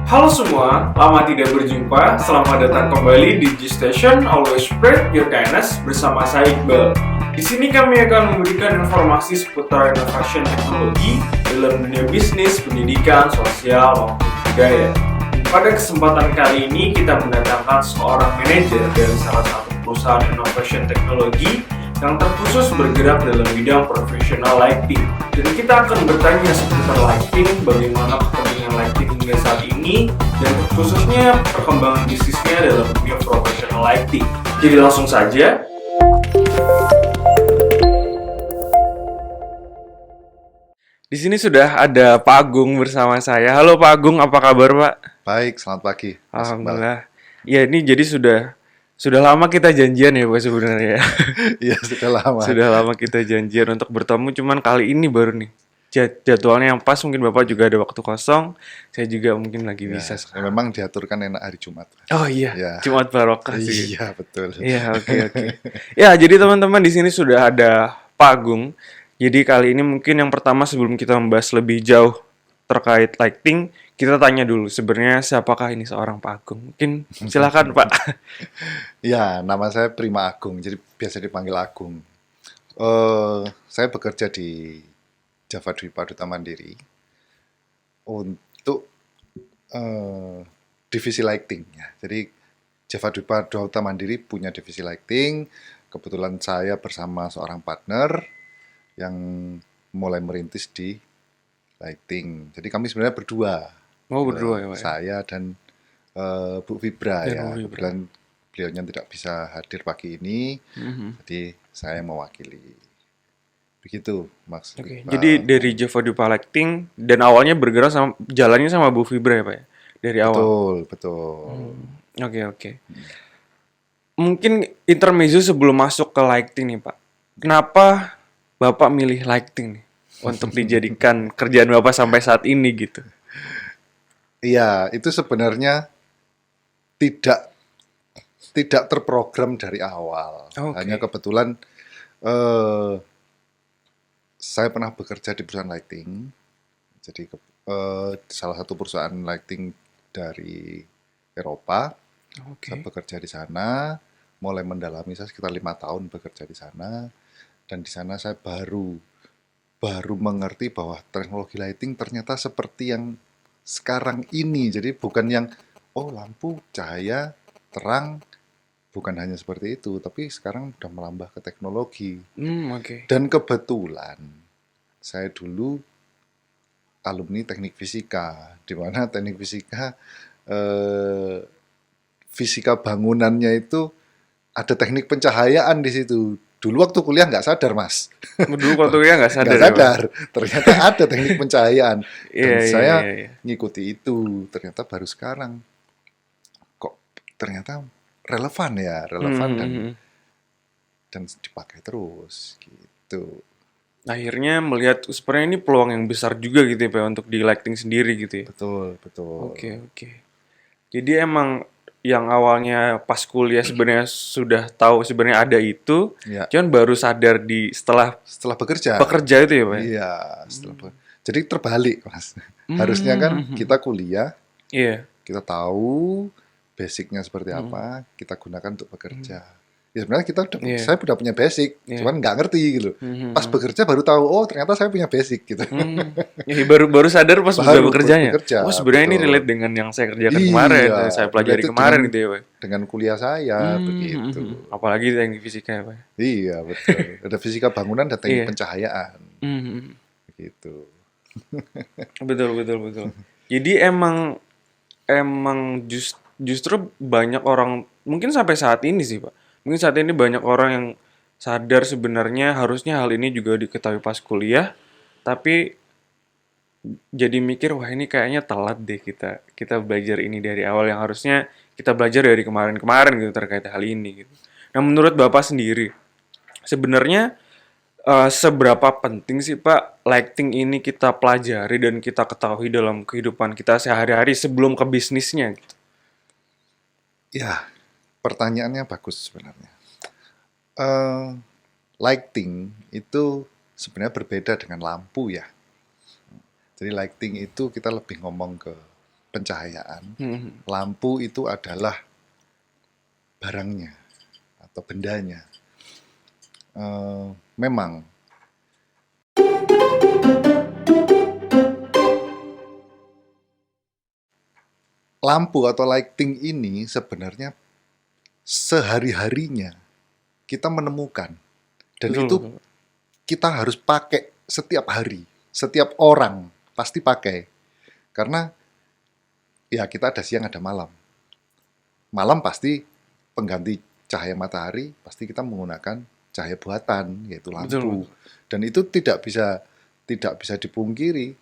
Halo semua, lama tidak berjumpa. Selamat datang kembali di G Station. Always spread your kindness bersama saya Iqbal. Di sini kami akan memberikan informasi seputar inovasi teknologi dalam dunia bisnis, pendidikan, sosial, maupun budaya. Pada kesempatan kali ini kita mendatangkan seorang manajer dari salah satu perusahaan inovasi teknologi yang terkhusus bergerak dalam bidang profesional lighting. Dan kita akan bertanya seputar lighting, bagaimana kepentingan lighting hingga saat ini, dan khususnya perkembangan bisnisnya dalam dunia profesional lighting. Jadi langsung saja. Di sini sudah ada Pak Agung bersama saya. Halo Pak Agung, apa kabar Pak? Baik, selamat pagi, Mas Iqbal. Alhamdulillah. Ya ini jadi sudah lama kita janjian ya Pak sebenarnya. Iya, sudah lama. Sudah lama kita janjian untuk bertemu, cuman kali ini baru nih. Jadwalnya yang pas, mungkin Bapak juga ada waktu kosong, saya juga mungkin lagi bisa Ya, sekarang. memang diaturkan enak hari Jumat. Oh iya, Ya. Jumat Barokah sih. Iya, betul. Iya, oke. Ya, jadi teman-teman di sini sudah ada Pak Agung. Jadi kali ini mungkin yang pertama sebelum kita membahas lebih jauh terkait lighting, kita tanya dulu sebenarnya siapakah ini seorang Pak Agung. Mungkin silakan Pak. Ya, nama saya Prima Agung, jadi biasa dipanggil Agung. Saya bekerja di Java Dwipa Duta Mandiri untuk divisi lighting. Ya. Jadi Java Dwipa Duta Mandiri punya divisi lighting. Kebetulan saya bersama seorang partner yang mulai merintis di lighting. Jadi kami sebenarnya berdua. Oh, berdua ya, Pak. Saya dan Bu Fibra Dan ya. Bu Fibra. Kebetulan beliaunya tidak bisa hadir pagi ini. Mhm. Jadi saya mewakili. Begitu, Mas. Oke, Iqbal. jadi dari Java Dupa Lighting dan awalnya bergerak sama jalannya sama Bu Fibra ya Pak ya? Dari awal. Betul, betul. Oke. Mungkin intermezzo sebelum masuk ke lighting nih Pak. Kenapa Bapak milih lighting nih untuk dijadikan kerjaan Bapak sampai saat ini gitu? Iya, itu sebenarnya tidak terprogram dari awal. Oke. Hanya kebetulan saya pernah bekerja di perusahaan lighting. Jadi salah satu perusahaan lighting dari Eropa. Saya Oke. bekerja di sana, mulai mendalami, saya sekitar 5 tahun bekerja di sana, dan di sana saya baru mengerti bahwa teknologi lighting ternyata seperti yang sekarang ini. Jadi bukan yang lampu, cahaya, terang, bukan hanya seperti itu, tapi sekarang sudah melambah ke teknologi. Oke. Dan kebetulan saya dulu alumni teknik fisika, di mana teknik fisika fisika bangunannya itu ada teknik pencahayaan di situ. Dulu waktu kuliah nggak sadar, Mas. Dulu waktu ya nggak sadar Nggak ya Pak? sadar. Ternyata ada teknik pencahayaan. Dan Iya. saya ngikuti itu. Ternyata baru sekarang. Kok ternyata relevan ya. Relevan dan dipakai terus. Gitu. Akhirnya melihat sebenarnya ini peluang yang besar juga gitu ya Pak untuk di lighting sendiri gitu ya. Betul, betul. Oke. Jadi emang yang awalnya pas kuliah sebenarnya sudah tahu sebenarnya ada itu, Ya. cuman baru sadar setelah Setelah bekerja. bekerja itu ya Pak? Iya, jadi terbalik, Mas. Harusnya kan kita kuliah, Iya. kita tahu basicnya seperti apa, kita gunakan untuk bekerja. Ya sebenarnya saya sudah punya basic, cuman nggak ngerti gitu. Pas bekerja baru tahu, ternyata saya punya basic gitu. Ya, baru sadar pas sudah bekerjanya. bekerja, Oh sebenarnya ini betul. relate dengan yang saya kerjakan Iya, kemarin, yang saya pelajari relate kemarin dengan- gitu ya Pak. Dengan kuliah saya begitu. Apalagi teknik fisika ya Pak. Iya, betul. Ada fisika bangunan dan teknik Iya. pencahayaan Mhm. gitu. Betul. Jadi emang justru banyak orang mungkin sampai saat ini sih Pak. Mungkin saat ini banyak orang yang sadar sebenarnya harusnya hal ini juga diketahui pas kuliah, tapi jadi mikir wah ini kayaknya telat deh kita belajar ini dari awal yang harusnya kita belajar dari kemarin-kemarin gitu terkait hal ini gitu. Nah menurut Bapak sendiri sebenarnya seberapa penting sih Pak lighting ini kita pelajari dan kita ketahui dalam kehidupan kita sehari-hari sebelum ke bisnisnya gitu. Ya, pertanyaannya bagus sebenarnya. Lighting itu sebenarnya berbeda dengan lampu ya. Jadi lighting itu kita lebih ngomong ke pencahayaan, Mhm. lampu itu adalah barangnya atau bendanya. Memang lampu atau lighting ini sebenarnya sehari-harinya kita menemukan, dan Betul, itu betul. kita harus pakai setiap hari, setiap orang pasti pakai, karena ya kita ada siang ada malam. Malam pasti pengganti cahaya matahari, pasti kita menggunakan cahaya buatan yaitu Betul, lampu, betul. dan itu tidak bisa dipungkiri.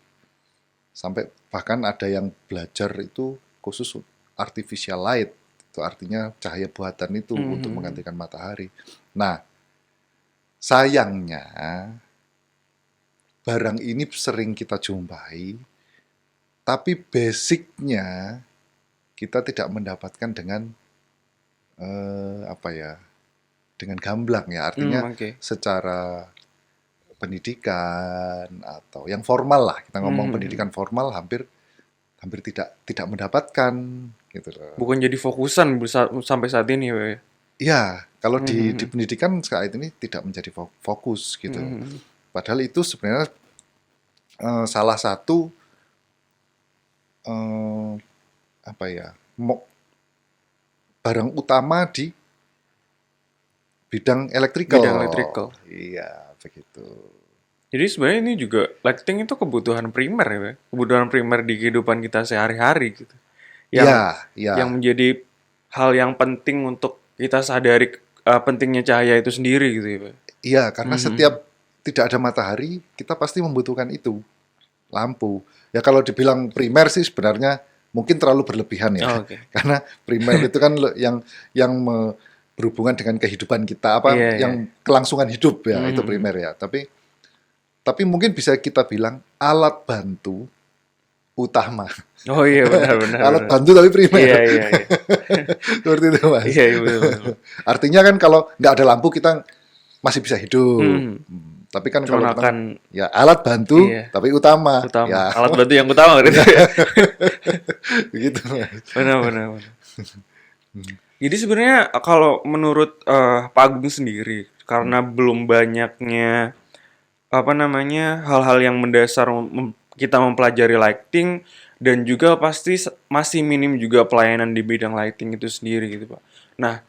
Sampai bahkan ada yang belajar itu khusus artificial light, itu artinya cahaya buatan itu untuk Mhm. menggantikan matahari. Nah, sayangnya barang ini sering kita jumpai, tapi basicnya kita tidak mendapatkan dengan apa ya, dengan gamblang ya. Artinya Oke. secara pendidikan atau yang formal lah, kita ngomong Mhm. pendidikan formal hampir hampir tidak mendapatkan gitu loh. Bukan jadi fokusan sampai saat ini ya, Pak, ya? Iya, kalau di Mhm. pendidikan saat ini tidak menjadi fokus gitu. Mhm. Padahal itu sebenarnya salah satu eh, apa ya, barang utama di bidang electrical. Bidang electrical. Iya, begitu. Jadi sebenarnya ini juga lighting itu kebutuhan primer ya, Pak? Kebutuhan primer di kehidupan kita sehari-hari gitu. Iya, Yang iya, yang menjadi hal yang penting untuk kita sadari pentingnya cahaya itu sendiri gitu ya, Pak. iya, karena Mhm. setiap tidak ada matahari, kita pasti membutuhkan itu, lampu. Ya kalau dibilang primer sih sebenarnya mungkin terlalu berlebihan ya. Oh, oke. Karena primer itu kan berhubungan dengan kehidupan kita, apa Iya, iya. yang kelangsungan hidup ya, itu Mhm. primer ya. Tapi mungkin bisa kita bilang alat bantu utama. Oh iya, benar, benar, Alat benar. bantu tapi Iya, primer. iya, iya. Seperti itu, Mas. Iya, iya, betul, betul. Artinya kan kalau nggak ada lampu kita masih bisa hidup. Mhm. Tapi kan Cuman kalau kita akan ya alat bantu iya, tapi utama, utama. ya Alat bantu yang utama gitu ya ya. begitu, Mas. Benar, benar, benar. Jadi sebenarnya kalau menurut Pak Agung sendiri, Hmm. karena belum banyaknya apa namanya hal-hal yang mendasar kita mempelajari lighting dan juga pasti masih minim juga pelayanan di bidang lighting itu sendiri gitu Pak. Nah,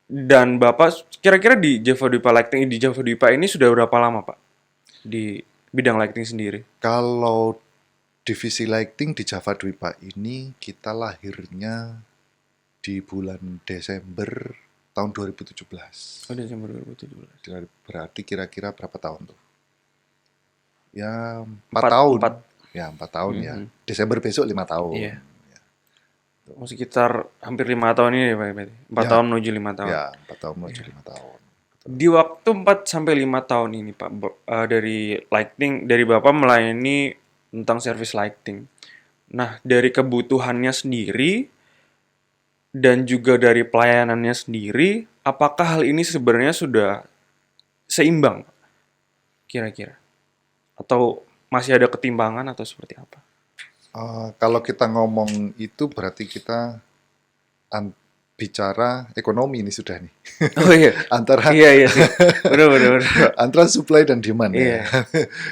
dan Bapak kira-kira di Java Dwipa Lighting di Java Dwipa ini sudah berapa lama Pak di bidang lighting sendiri? Kalau divisi lighting di Java Dwipa ini kita lahirnya di bulan Desember tahun 2017. Oh, Desember 2017. Berarti kira-kira berapa tahun tuh? Ya, 4 Empat, tahun. empat. Ya, 4 tahun ya. Mhm. Desember besok 5 tahun. Iya. Oh, sekitar hampir 5 tahun ini ya Pak berarti. 4 tahun Ya, menuju 5 tahun. ya 4 tahun menuju Iya. 5 tahun. Di waktu 4 sampai 5 tahun ini Pak, dari lighting dari Bapak melayani tentang service lighting. Nah, dari kebutuhannya sendiri dan juga dari pelayanannya sendiri, apakah hal ini sebenarnya sudah seimbang kira-kira? Atau masih ada ketimbangan atau seperti apa? Kalau kita ngomong itu berarti kita an- bicara ekonomi ini sudah nih. Oh iya. Antara Iya, iya sih. Benar, benar, benar, Pak. antara supply dan demand ya. Iya.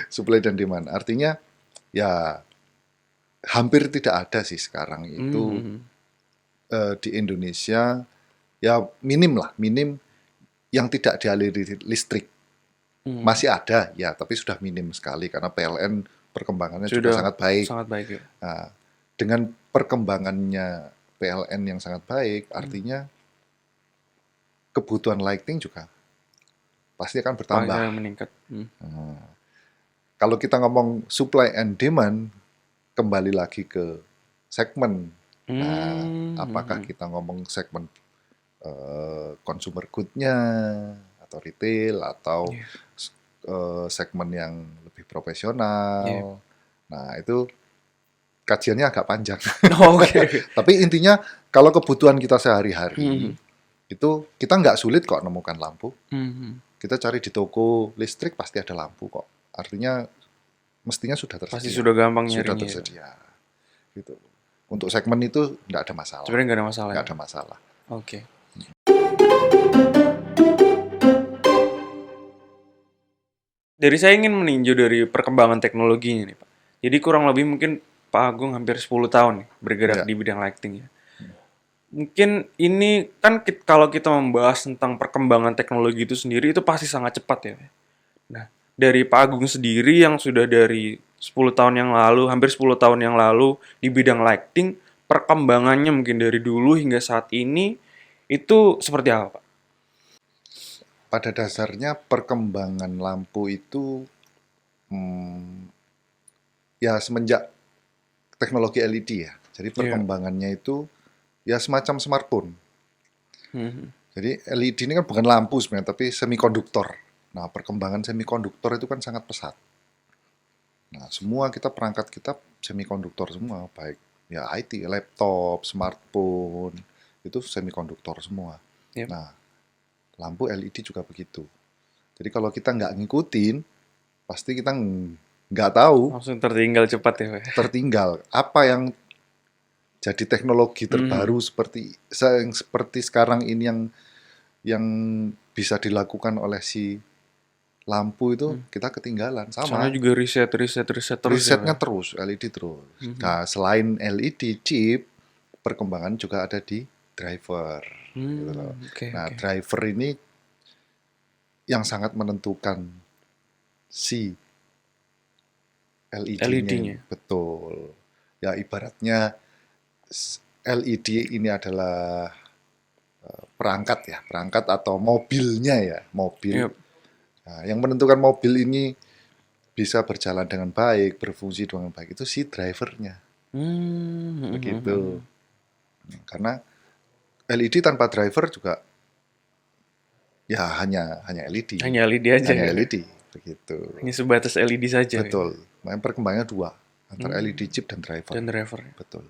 Supply dan demand. Artinya ya hampir tidak ada sih sekarang itu Mhm. di Indonesia, ya minim yang tidak dialiri listrik. Mhm. Masih ada ya, tapi sudah minim sekali karena PLN perkembangannya juga Sudah sangat baik. sangat baik ya. Nah, dengan perkembangannya PLN yang sangat baik, Hmm. artinya kebutuhan lighting juga pasti akan bertambah. Pasti meningkat. Nah, kalau kita ngomong supply and demand, kembali lagi ke segmen. Nah, apakah Hmm. kita ngomong segmen consumer good-nya, atau retail, atau Iya. segmen yang lebih Iya. profesional. Nah, itu kajiannya agak panjang. Oh, oke. Tapi intinya, kalau kebutuhan kita sehari-hari, Mhm. itu kita nggak sulit kok nemukan lampu. Mhm. Kita cari di toko listrik pasti ada lampu kok. Artinya mestinya sudah Pasti tersedia. sudah gampang Sudah nyarinya ya. tersedia. Gitu. Untuk segmen itu nggak ada masalah. Sebenarnya nggak ada masalah. Nggak Ya? ada masalah. Oke. Dari saya ingin meninjau dari perkembangan teknologinya nih, Pak. Jadi kurang lebih mungkin Pak Agung hampir 10 tahun nih bergerak Ya. di bidang lighting ya. Mungkin ini kan kalau kita membahas tentang perkembangan teknologi itu sendiri itu pasti sangat cepat ya. Nah, dari Pak Agung sendiri yang sudah dari 10 tahun yang lalu, hampir 10 tahun yang lalu di bidang lighting, perkembangannya mungkin dari dulu hingga saat ini itu seperti apa, Pak? Pada dasarnya perkembangan lampu itu ya semenjak teknologi LED ya. Jadi perkembangannya itu ya semacam smartphone. Jadi LED ini kan bukan lampu sebenarnya, tapi semikonduktor. Nah, perkembangan semikonduktor itu kan sangat pesat. Nah, semua perangkat kita semikonduktor semua, baik ya IT, laptop, smartphone, itu semikonduktor semua. Yep. Nah, lampu LED juga begitu. Jadi kalau kita nggak ngikutin, pasti kita nggak tahu, Langsung tertinggal cepat ya, Pak. tertinggal. Apa yang jadi teknologi terbaru seperti sekarang ini yang bisa dilakukan oleh si lampu itu kita ketinggalan. Sama. Soalnya juga riset terus Risetnya ya, terus, LED terus. Nah, selain LED chip, perkembangan juga ada di driver. Gitu loh. Nah, driver ini yang sangat menentukan si LED-nya. Betul. Ya, ibaratnya LED ini adalah perangkat atau mobilnya ya, mobil. Yep. Nah, yang menentukan mobil ini bisa berjalan dengan baik, berfungsi dengan baik itu si drivernya. Begitu. Karena LED tanpa driver juga ya hanya LED. Hanya LED aja. Hanya LED, begitu. Hanya sebatas LED saja. Betul. Makanya perkembangannya dua, antara LED chip dan driver. Betul.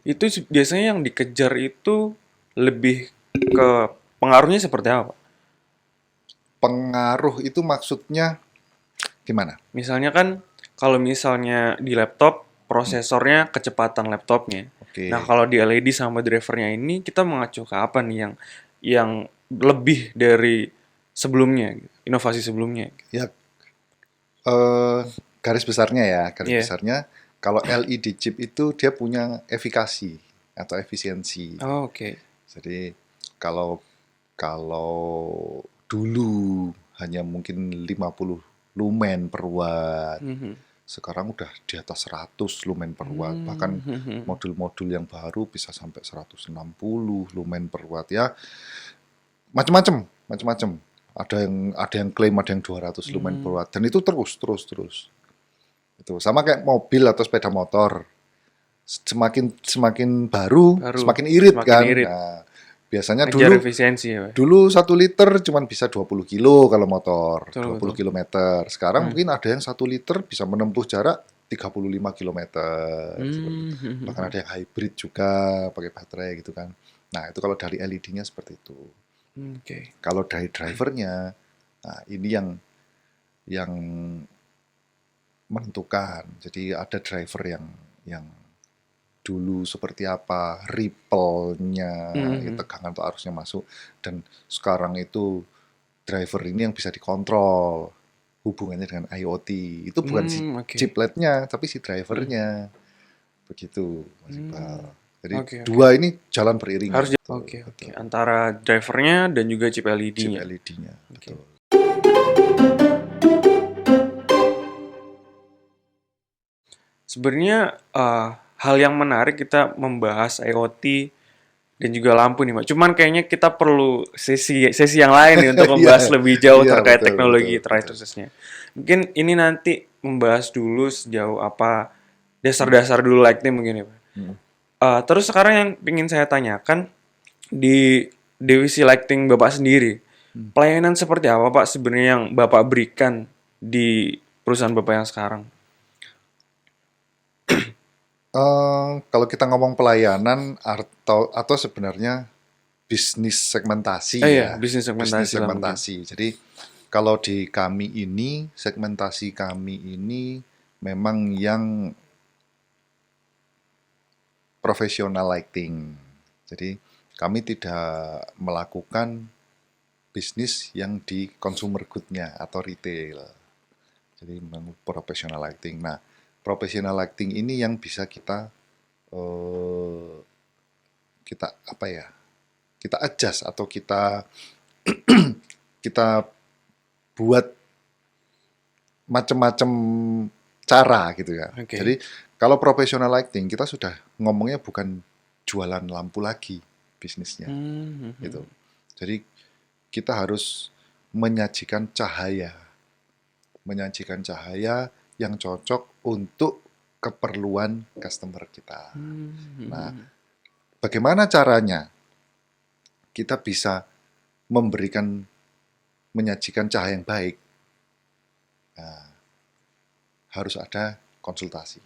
Itu biasanya yang dikejar itu lebih ke pengaruhnya seperti apa? Pengaruh itu maksudnya gimana? Misalnya kan kalau misalnya di laptop prosesornya kecepatan laptopnya. Oke. Nah, kalau di LED sama drivernya ini kita mengacu ke apa nih yang lebih dari sebelumnya, inovasi sebelumnya? Ya, garis besarnya besarnya kalau LED chip itu dia punya efikasi atau efisiensi. Oh, oke. Jadi kalau dulu hanya mungkin 50 lumen per watt, sekarang udah di atas 100 lumen per watt. Bahkan modul-modul yang baru bisa sampai 160 lumen per watt ya. Macam-macam. Ada yang klaim ada yang 200 lumen per watt dan itu terus. Itu sama kayak mobil atau sepeda motor. Semakin baru semakin irit kan. Nah, biasanya dulu 1 liter cuma bisa 20 kilo kalau motor, 20 kilometer. Sekarang mungkin ada yang 1 liter bisa menempuh jarak 35 kilometer. Bahkan ada yang hybrid juga pakai baterai gitu kan. Nah, itu kalau dari LED-nya seperti itu. Kalau dari drivernya, nah ini yang menentukan. Jadi ada driver yang dulu seperti apa, ripple-nya, tegangan atau arusnya masuk, dan sekarang itu driver ini yang bisa dikontrol hubungannya dengan IoT. Itu bukan si chipletnya, tapi si drivernya. Begitu, Mas Iqbal. Jadi dua ini jalan beriring. Harus antara drivernya dan juga chip LED-nya. Chip LED-nya, betul. Sebenarnya hal yang menarik kita membahas IoT dan juga lampu nih, Pak. Cuman kayaknya kita perlu sesi yang lain nih untuk membahas lebih jauh terkait teknologi khususnya. Mungkin ini nanti membahas dulu sejauh apa dasar-dasar dulu lighting mungkin ya, Pak. Terus sekarang yang ingin saya tanyakan di divisi lighting Bapak sendiri, pelayanan seperti apa Pak sebenarnya yang Bapak berikan di perusahaan Bapak yang sekarang? Kalau kita ngomong pelayanan atau sebenarnya bisnis segmentasi bisnis segmentasi. Jadi kalau di kami ini, segmentasi kami ini memang yang professional lighting. Jadi kami tidak melakukan bisnis yang di consumer good-nya atau retail. Jadi memang professional lighting. Nah, professional lighting ini yang bisa kita eh, kita apa ya? Kita adjust atau kita buat macam-macam cara gitu ya. Oke. Jadi kalau professional lighting kita sudah ngomongnya bukan jualan lampu lagi bisnisnya gitu. Jadi kita harus menyajikan cahaya yang cocok untuk keperluan customer kita. Nah, bagaimana caranya kita bisa menyajikan cahaya yang baik? Nah, harus ada konsultasi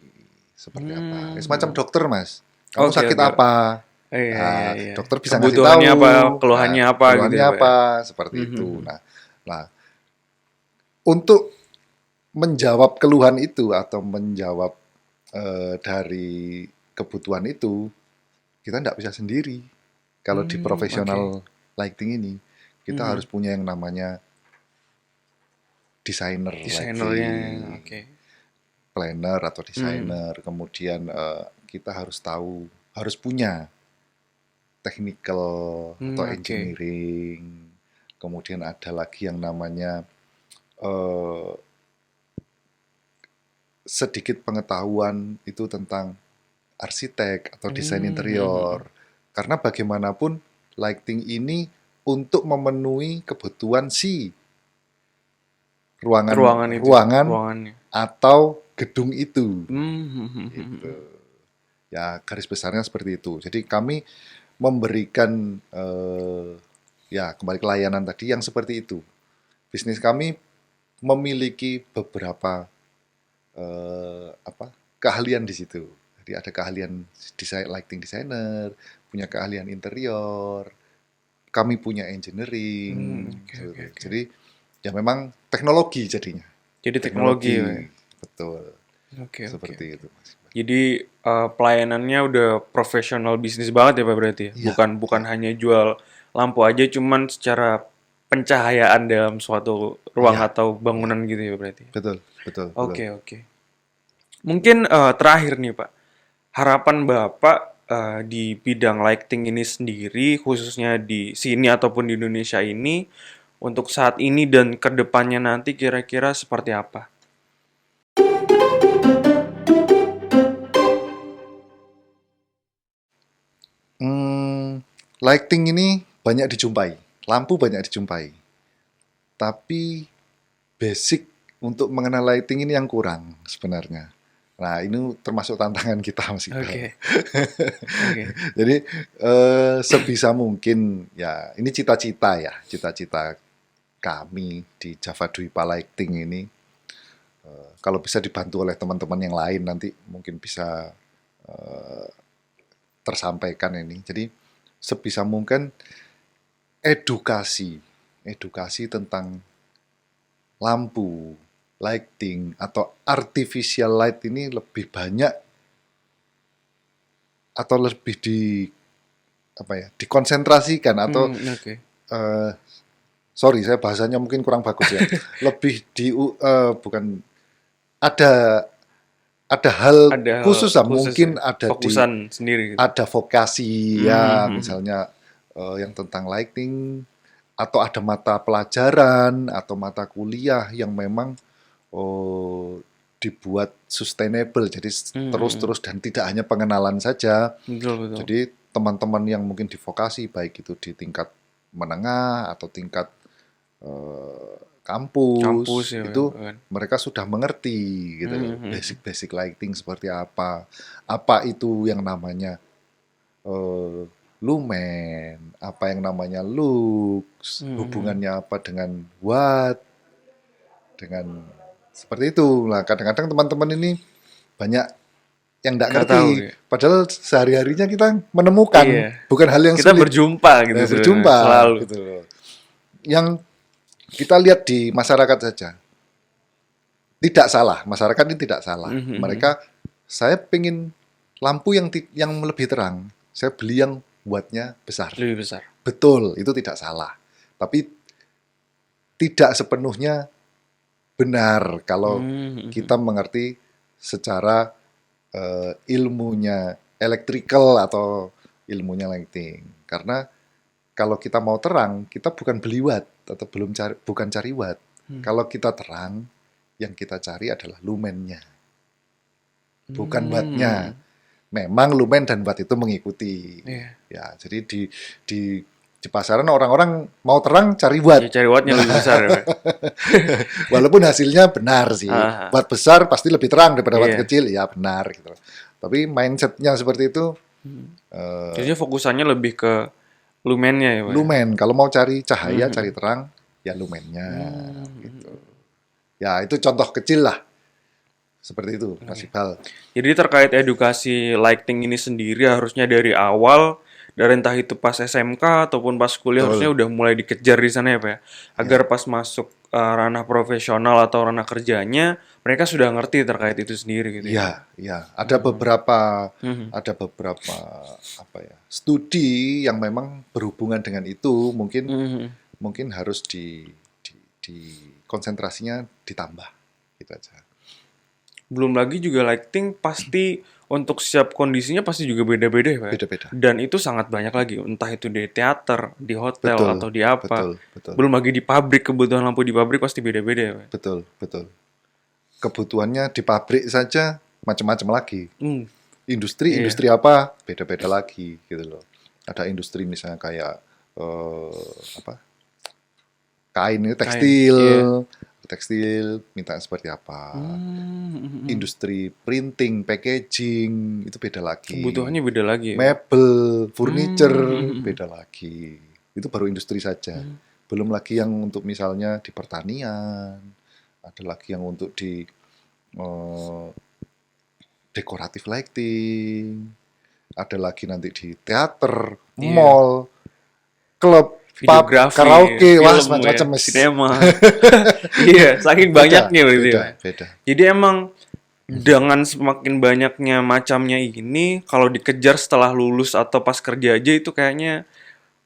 seperti apa. Semacam dokter, Mas. Kamu Oke, sakit oke. apa? Iya, Nah, iya, iya. dokter bisa ngasih tahu. Kebutuhannya apa, keluhannya apa gitu keluhannya ya, Pak, ya? apa, seperti itu. Nah, untuk menjawab keluhan itu atau menjawab dari kebutuhan itu, kita nggak bisa sendiri. Kalau di professional lighting ini, kita harus punya yang namanya desainer Desainernya, lighting, oke. planner atau desainer. Kemudian kita harus punya technical atau Oke. engineering. Kemudian ada lagi yang namanya sedikit pengetahuan itu tentang arsitek atau desain interior. Karena bagaimanapun lighting ini untuk memenuhi kebutuhan si ruangan atau gedung itu. Gitu. Ya, garis besarnya seperti itu. Jadi kami memberikan ya kembali ke layanan tadi yang seperti itu. Bisnis kami memiliki beberapa keahlian di situ. Jadi ada keahlian lighting designer, punya keahlian interior, kami punya engineering. Oke. Jadi ya memang teknologi jadinya. Jadi teknologi, ya. Betul. Oke. Seperti itu, Mas. Jadi pelayanannya udah profesional bisnis banget ya Pak berarti ya? Iya, Bukan hanya jual lampu aja, cuman secara pencahayaan dalam suatu ruang Iya. atau bangunan gitu ya berarti. Betul. Oke. Mungkin terakhir nih Pak, harapan Bapak di bidang lighting ini sendiri, khususnya di sini ataupun di Indonesia ini, untuk saat ini dan kedepannya nanti kira-kira seperti apa? Lighting ini banyak dijumpai, lampu banyak dijumpai, tapi basic untuk mengenal lighting ini yang kurang sebenarnya. Nah, ini termasuk tantangan kita, Mas Iqbal. Oke. Jadi sebisa mungkin ya ini cita-cita kami di Java Dwipa Lighting ini. Kalau bisa dibantu oleh teman-teman yang lain nanti mungkin bisa tersampaikan ini. Jadi sebisa mungkin edukasi tentang lampu, lighting atau artificial light ini lebih banyak atau lebih dikonsentrasikan atau sorry saya bahasanya mungkin kurang bagus ya. Lebih bukan ada hal khusus lah, mungkin ya, ada fokusan sendiri gitu. Ada vokasi ya, misalnya yang tentang lighting, atau ada mata pelajaran atau mata kuliah yang memang dibuat sustainable, jadi terus dan tidak hanya pengenalan saja. Betul. Jadi teman-teman yang mungkin di vokasi, baik itu di tingkat menengah atau tingkat kampus ya, itu kan. Mereka sudah mengerti gitu, basic lighting seperti apa itu yang namanya lumen, apa yang namanya lux, hubungannya apa dengan watt, dengan seperti itu. Nah, kadang-kadang teman-teman ini banyak yang nggak ngerti, tahu, ya. Padahal sehari-harinya kita menemukan, bukan hal yang kita sulit. Berjumpa gitu, selalu. Gitu. Yang kita lihat di masyarakat saja, tidak salah, masyarakat ini tidak salah. Mereka, saya pengen lampu yang lebih terang, saya beli yang wattnya besar. Lebih besar. Betul, itu tidak salah. Tapi tidak sepenuhnya benar kalau kita mengerti secara ilmunya electrical atau ilmunya lighting. Karena kalau kita mau terang, kita bukan beli watt atau bukan cari watt. Kalau kita terang, yang kita cari adalah lumennya, bukan wattnya. Memang lumen dan watt itu mengikuti. Ya, jadi di pasaran orang-orang mau terang cari watt. Ya, cari wattnya lebih besar. Ya. Walaupun hasilnya benar sih. Watt besar pasti lebih terang daripada watt kecil, ya benar gitu. Tapi mindsetnya seperti itu. Jadi fokusannya lebih ke lumennya ya, Pak? Lumen. Kalau mau cari cahaya, cari terang, ya lumennya. Gitu. Ya itu contoh kecil lah. Seperti itu, Mas Iqbal. Jadi terkait edukasi lighting ini sendiri harusnya dari awal, dari entah itu pas SMK ataupun pas kuliah, harusnya udah mulai dikejar di sana ya Pak ya? Agar pas masuk ranah profesional atau ranah kerjanya, mereka sudah ngerti terkait itu sendiri gitu ya? Iya. Ada beberapa apa ya, studi yang memang berhubungan dengan itu, mungkin harus di konsentrasinya ditambah gitu aja. Belum lagi juga lighting pasti untuk setiap kondisinya pasti juga beda-beda ya Pak? Beda-beda. Dan itu sangat banyak lagi, entah itu di teater, di hotel, atau di apa. Betul. Belum lagi di pabrik, kebutuhan lampu di pabrik pasti beda-beda ya Pak? Betul. Kebutuhannya di pabrik saja macam-macam lagi. Industri apa beda-beda lagi gitu loh. Ada industri misalnya kayak kain ini tekstil minta seperti apa. Industri printing, packaging itu beda lagi. Kebutuhannya beda lagi. Mebel, furniture beda lagi. Itu baru industri saja. Belum lagi yang untuk misalnya di pertanian, ada lagi yang untuk di dekoratif lighting, ada lagi nanti di teater, mall, klub, pub, karaoke, macam-macam sinema. Iya, saking banyaknya beda. Jadi emang dengan semakin banyaknya macamnya ini, kalau dikejar setelah lulus atau pas kerja aja itu kayaknya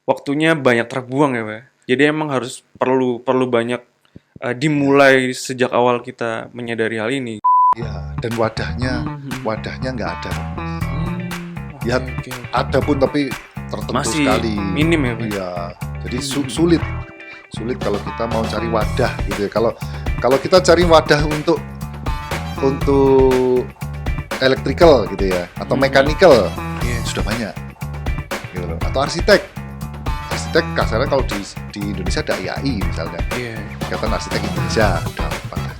waktunya banyak terbuang ya, Pak. Jadi emang harus perlu banyak dimulai sejak awal kita menyadari hal ini. Ya, dan wadahnya nggak ada. Ya, ada pun tapi tertentu masih sekali. Minim ya, Pak. Iya. Jadi sulit kalau kita mau cari wadah gitu ya. Kalau kita cari wadah untuk electrical gitu ya, atau mechanical sudah banyak gitu loh. Atau arsitek kasarnya kalau di Indonesia ada IAI misalnya, Ikatan Arsitek Indonesia udah pada.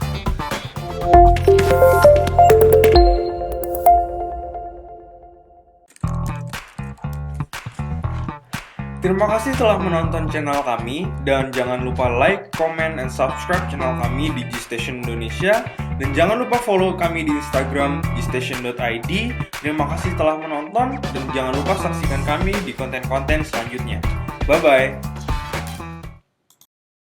Terima kasih telah menonton channel kami, dan jangan lupa like, comment, and subscribe channel kami di G-Station Indonesia, dan jangan lupa follow kami di Instagram gstation.id. Terima kasih telah menonton, dan jangan lupa saksikan kami di konten-konten selanjutnya. Bye-bye!